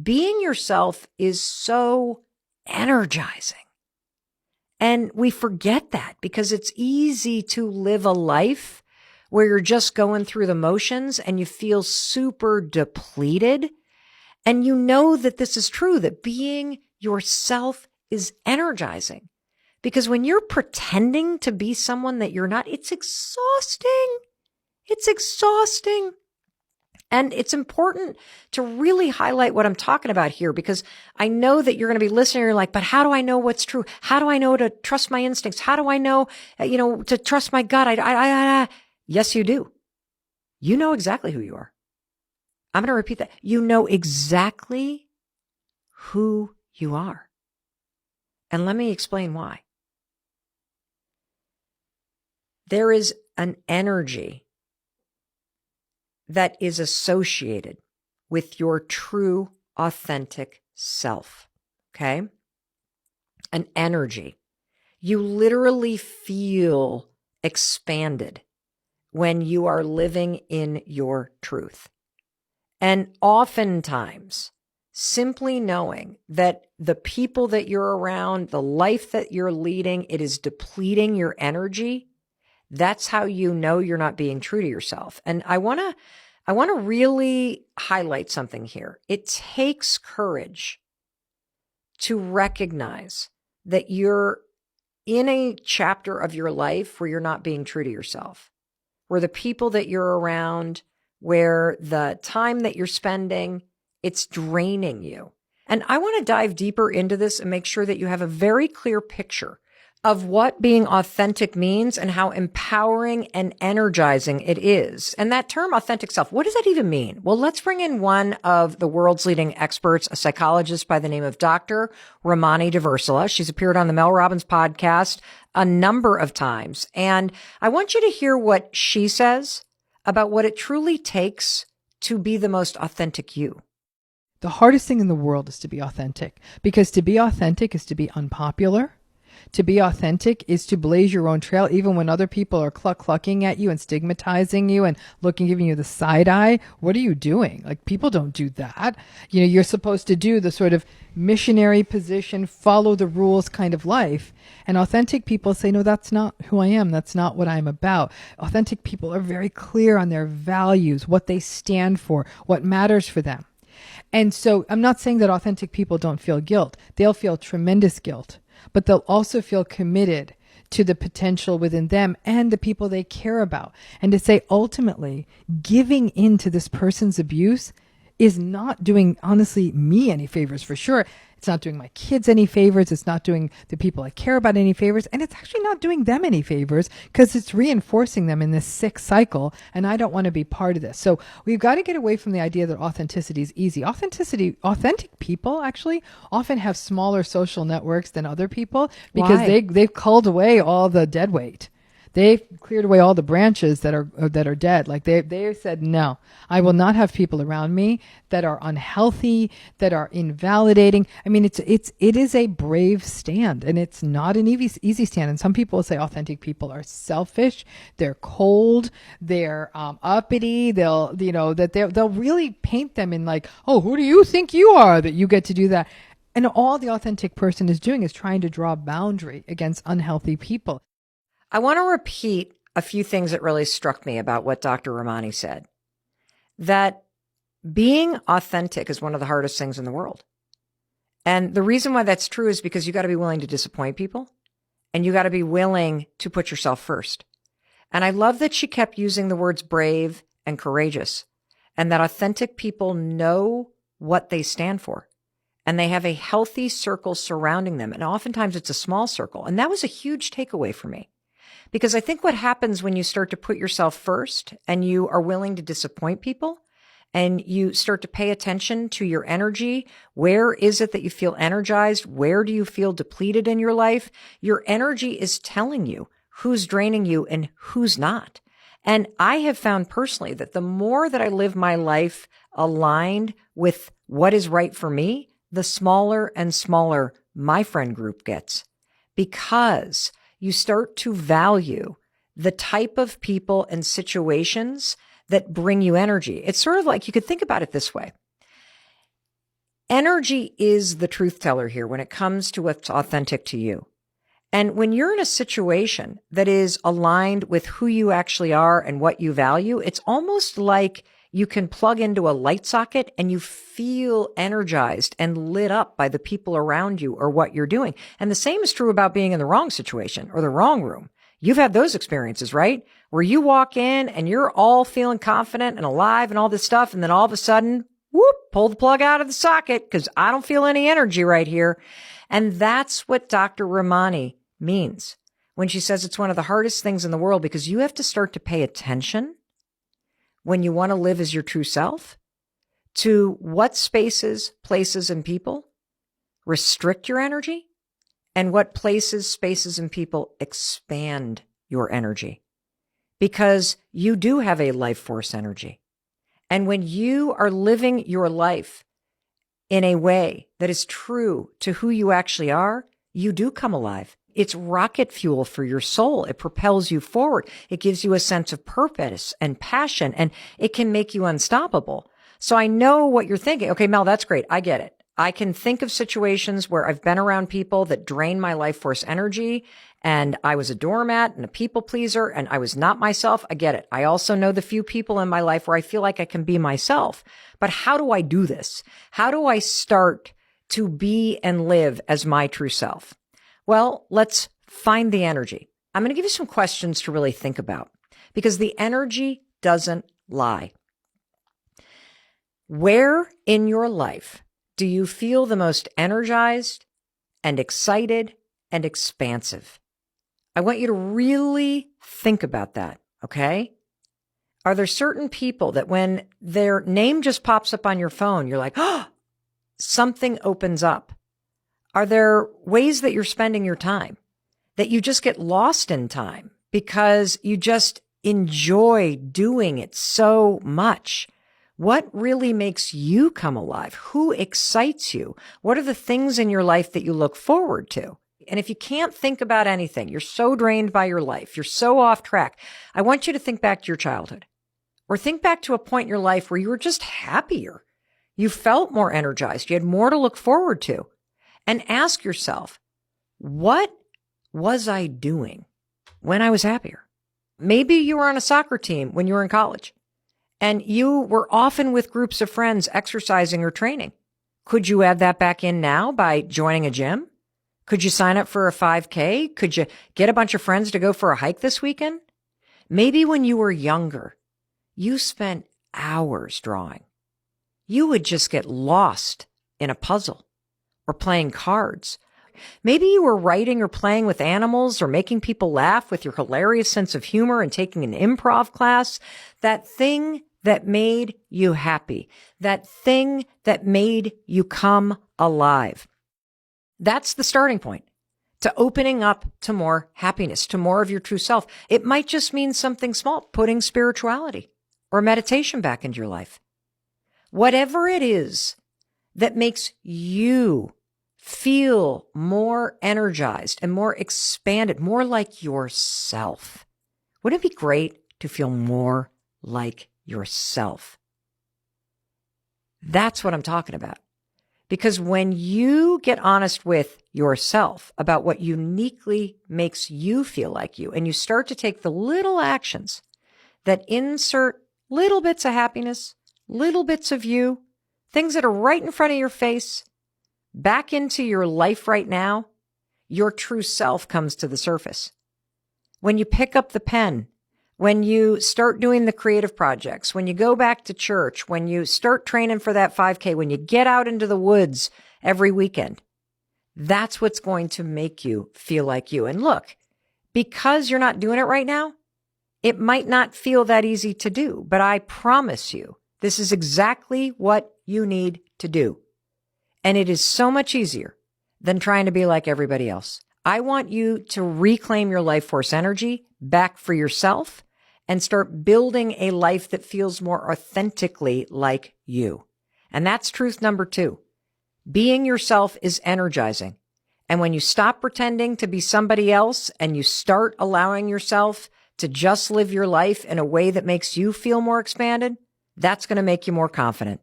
being yourself is so energizing. And we forget that because it's easy to live a life where you're just going through the motions and you feel super depleted. And you know that this is true, that being yourself is energizing. Because when you're pretending to be someone that you're not, it's exhausting. It's exhausting. And it's important to really highlight what I'm talking about here, because I know that you're going to be listening. You're like, but how do I know what's true? How do I know to trust my instincts? How do I know, to trust my gut? Yes, you do. You know exactly who you are. I'm going to repeat that. You know exactly who you are. And let me explain why. There is an energy that is associated with your true, authentic self. Okay? An energy. You literally feel expanded when you are living in your truth. And oftentimes, simply knowing that the people that you're around, the life that you're leading, it is depleting your energy. That's how you know you're not being true to yourself. And I want to really highlight something here. It takes courage to recognize that you're in a chapter of your life where you're not being true to yourself, where the people that you're around, where the time that you're spending, it's draining you. And I want to dive deeper into this and make sure that you have a very clear picture of what being authentic means and how empowering and energizing it is. And that term authentic self, what does that even mean? Well, let's bring in one of the world's leading experts, a psychologist by the name of Dr. Ramani Diversala. She's appeared on the Mel Robbins podcast a number of times. And I want you to hear what she says about what it truly takes to be the most authentic you. The hardest thing in the world is to be authentic, because to be authentic is to be unpopular. To be authentic is to blaze your own trail, even when other people are clucking at you and stigmatizing you and giving you the side eye. What are you doing? Like, people don't do that. You're supposed to do the sort of missionary position, follow the rules kind of life. And authentic people say, no, that's not who I am. That's not what I'm about. Authentic people are very clear on their values, what they stand for, what matters for them. And so I'm not saying that authentic people don't feel guilt. They'll feel tremendous guilt, but they'll also feel committed to the potential within them and the people they care about. And to say, ultimately, giving in to this person's abuse is not doing, honestly, me any favors, for sure. It's not doing my kids any favors. It's not doing the people I care about any favors. And it's actually not doing them any favors, because it's reinforcing them in this sick cycle. And I don't want to be part of this. So we've got to get away from the idea that authenticity is easy. Authentic people actually often have smaller social networks than other people, because they've culled away all the dead weight. They've cleared away all the branches that are dead. Like they said, no, I will not have people around me that are unhealthy, that are invalidating. I mean, it is a brave stand, and it's not an easy stand. And some people say authentic people are selfish, they're cold, they're uppity. They'll really paint them in like, oh, who do you think you are that you get to do that? And all the authentic person is doing is trying to draw a boundary against unhealthy people. I want to repeat a few things that really struck me about what Dr. Ramani said. That being authentic is one of the hardest things in the world. And the reason why that's true is because you got to be willing to disappoint people, and you got to be willing to put yourself first. And I love that she kept using the words brave and courageous, and that authentic people know what they stand for. And they have a healthy circle surrounding them. And oftentimes it's a small circle. And that was a huge takeaway for me. Because I think what happens when you start to put yourself first and you are willing to disappoint people and you start to pay attention to your energy, where is it that you feel energized? Where do you feel depleted in your life? Your energy is telling you who's draining you and who's not. And I have found personally that the more that I live my life aligned with what is right for me, the smaller and smaller my friend group gets, because you start to value the type of people and situations that bring you energy. It's sort of like, you could think about it this way. Energy is the truth teller here when it comes to what's authentic to you. And when you're in a situation that is aligned with who you actually are and what you value, it's almost like you can plug into a light socket and you feel energized and lit up by the people around you or what you're doing. And the same is true about being in the wrong situation or the wrong room. You've had those experiences, right? Where you walk in and you're all feeling confident and alive and all this stuff. And then all of a sudden, whoop, pull the plug out of the socket because I don't feel any energy right here. And that's what Dr. Ramani means when she says it's one of the hardest things in the world, because you have to start to pay attention when you want to live as your true self to what spaces, places, and people restrict your energy and what places, spaces, and people expand your energy, because you do have a life force energy. And when you are living your life in a way that is true to who you actually are, you do come alive. It's rocket fuel for your soul. It propels you forward. It gives you a sense of purpose and passion, and it can make you unstoppable. So I know what you're thinking. Okay, Mel, that's great. I get it. I can think of situations where I've been around people that drain my life force energy, and I was a doormat and a people pleaser, and I was not myself. I get it. I also know the few people in my life where I feel like I can be myself. But how do I do this? How do I start to be and live as my true self? Well, let's find the energy. I'm going to give you some questions to really think about, because the energy doesn't lie. Where in your life do you feel the most energized and excited and expansive? I want you to really think about that, okay? Are there certain people that when their name just pops up on your phone, you're like, oh, something opens up? Are there ways that you're spending your time that you just get lost in time because you just enjoy doing it so much? What really makes you come alive? Who excites you? What are the things in your life that you look forward to? And if you can't think about anything, you're so drained by your life, you're so off track, I want you to think back to your childhood, or think back to a point in your life where you were just happier. You felt more energized. You had more to look forward to. And ask yourself, what was I doing when I was happier? Maybe you were on a soccer team when you were in college, and you were often with groups of friends exercising or training. Could you add that back in now by joining a gym? Could you sign up for a 5K? Could you get a bunch of friends to go for a hike this weekend? Maybe when you were younger, you spent hours drawing. You would just get lost in a puzzle or playing cards. Maybe you were writing or playing with animals or making people laugh with your hilarious sense of humor and taking an improv class. That thing that made you happy. That thing that made you come alive. That's the starting point to opening up to more happiness, to more of your true self. It might just mean something small, putting spirituality or meditation back into your life. Whatever it is that makes you feel more energized and more expanded, more like yourself. Wouldn't it be great to feel more like yourself? That's what I'm talking about. Because when you get honest with yourself about what uniquely makes you feel like you, and you start to take the little actions that insert little bits of happiness, little bits of you, things that are right in front of your face, back into your life right now, your true self comes to the surface. When you pick up the pen, when you start doing the creative projects, when you go back to church, when you start training for that 5K, when you get out into the woods every weekend, that's what's going to make you feel like you. And look, because you're not doing it right now, it might not feel that easy to do, but I promise you, this is exactly what you need to do. And it is so much easier than trying to be like everybody else. I want you to reclaim your life force energy back for yourself and start building a life that feels more authentically like you. And that's truth number 2. Being yourself is energizing. And when you stop pretending to be somebody else and you start allowing yourself to just live your life in a way that makes you feel more expanded, that's going to make you more confident.